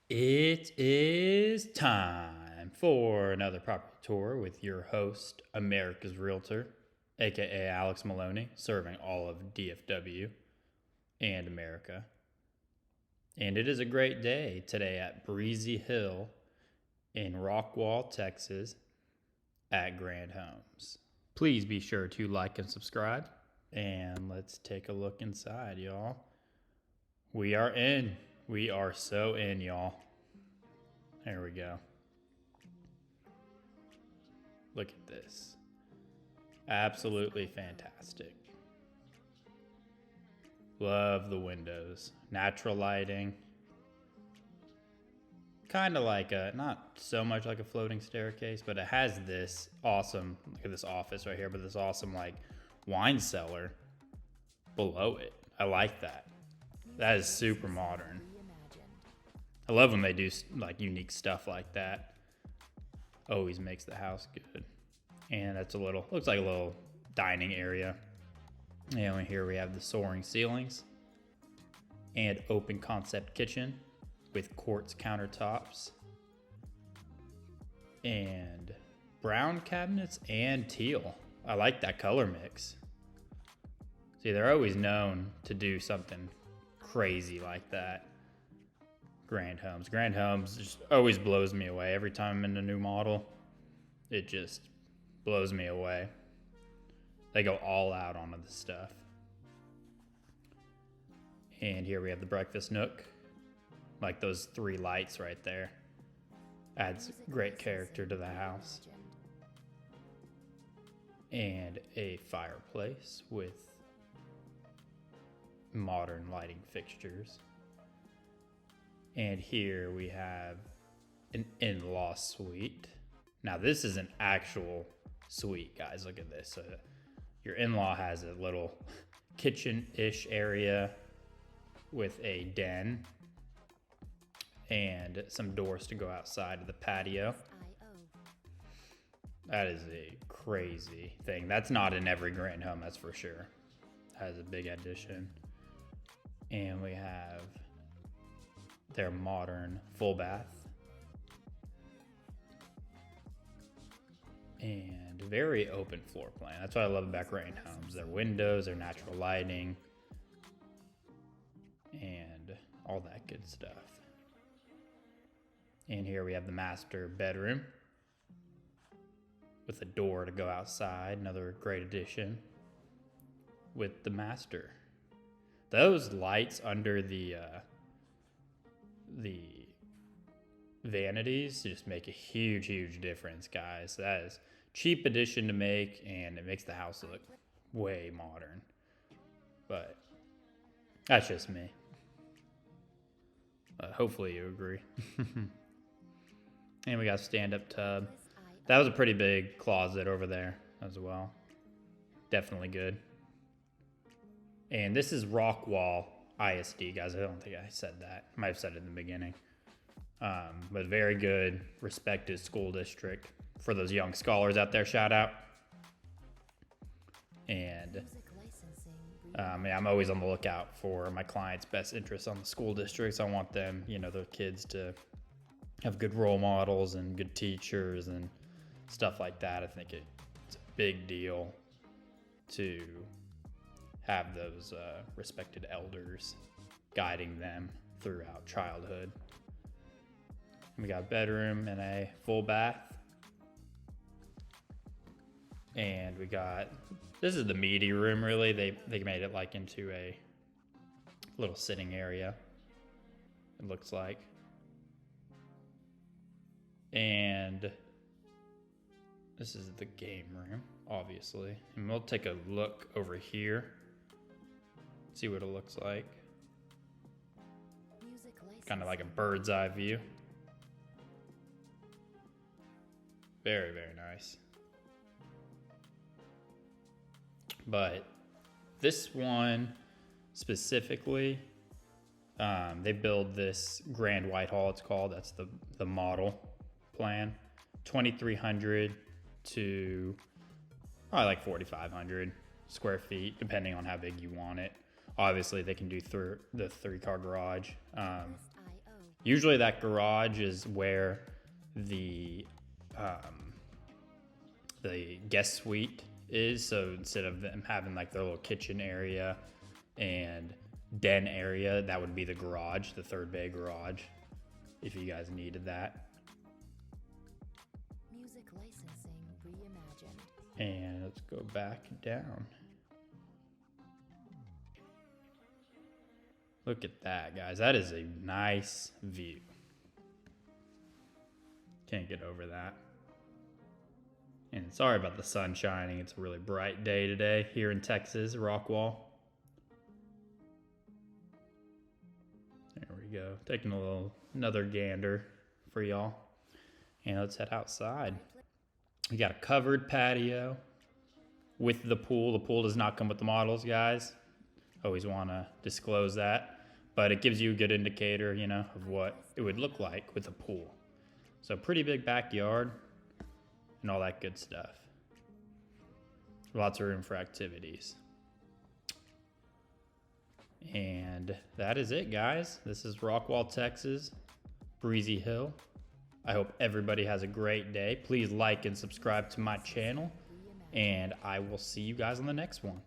It is time for another property tour with your host, America's Realtor, aka Alex Maloney, serving all of DFW and America. And it is a great day today at Breezy Hill in Rockwall, Texas, at Grand Homes. Please be sure to like and subscribe. And let's take a look inside, y'all. We are in. We are so in, y'all. There we go. Look at this. Absolutely fantastic. Love the windows. Natural lighting. Kind of like a, not so much like a floating staircase, but it has this awesome, look at this office right here, but this awesome like wine cellar below it. I like that. That is super modern. I love when they do like unique stuff like that. Always makes the house good. And that's looks like a little dining area. And here we have the soaring ceilings and open concept kitchen with quartz countertops and brown cabinets and teal. I like that color mix. See, they're always known to do something crazy like that. Grand Homes just always blows me away. Every time I'm in a new model, it just blows me away. They go all out onto the stuff. And here we have the breakfast nook. Like those 3 lights right there. Adds great character to the house. And a fireplace with modern lighting fixtures. And here we have an in-law suite. Now this is an actual suite, guys. Look at this. Your in-law has a little kitchen-ish area with a den and some doors to go outside of the patio. That is a crazy thing. That's not in every grand home, that's for sure. That is a big addition. And we have their modern full bath. And very open floor plan. That's what I love about grand homes. Their windows, their natural lighting, and all that good stuff. And here we have the master bedroom with a door to go outside. Another great addition with the master. Those lights under the vanities just make a huge difference, guys. That is cheap addition to make, and it makes the house look way modern. But that's just me. Hopefully you agree. And we got a stand-up tub. That was a pretty big closet over there as well. Definitely good. And this is Rockwall ISD, guys. I don't think I said that. Might have said it in the beginning. But very good, respected school district. For those young scholars out there, shout out. And I'm always on the lookout for my clients' best interests on the school districts. I want them, their kids to have good role models and good teachers and stuff like that. I think it's a big deal to have those respected elders guiding them throughout childhood. We got a bedroom and a full bath. And we got, this is the meaty room really. They made it like into a little sitting area, it looks like. And this is the game room, obviously. And we'll take a look over here, see what it looks like. Kind of like a bird's eye view. Very nice. But this one specifically, they build this Grand Whitehall, it's called. That's the model plan. 2,300 to probably like 4,500 square feet, depending on how big you want it. Obviously, they can do the 3-car garage. Usually that garage is where the guest suite is. So instead of them having like their little kitchen area and den area, that would be the garage, the third bay garage, if you guys needed that. Music licensing reimagined. And let's go back down. Look at that, guys. That is a nice view. Can't get over that. And sorry about the sun shining. It's a really bright day today here in Texas, Rockwall. There we go. Taking another gander for y'all. And let's head outside. We got a covered patio with the pool. The pool does not come with the models, guys. Always want to disclose that. But it gives you a good indicator, you know, of what it would look like with a pool. So pretty big backyard and all that good stuff. Lots of room for activities. And that is it, guys. This is Rockwall, Texas, Breezy Hill. I hope everybody has a great day. Please like and subscribe to my channel, and I will see you guys on the next one.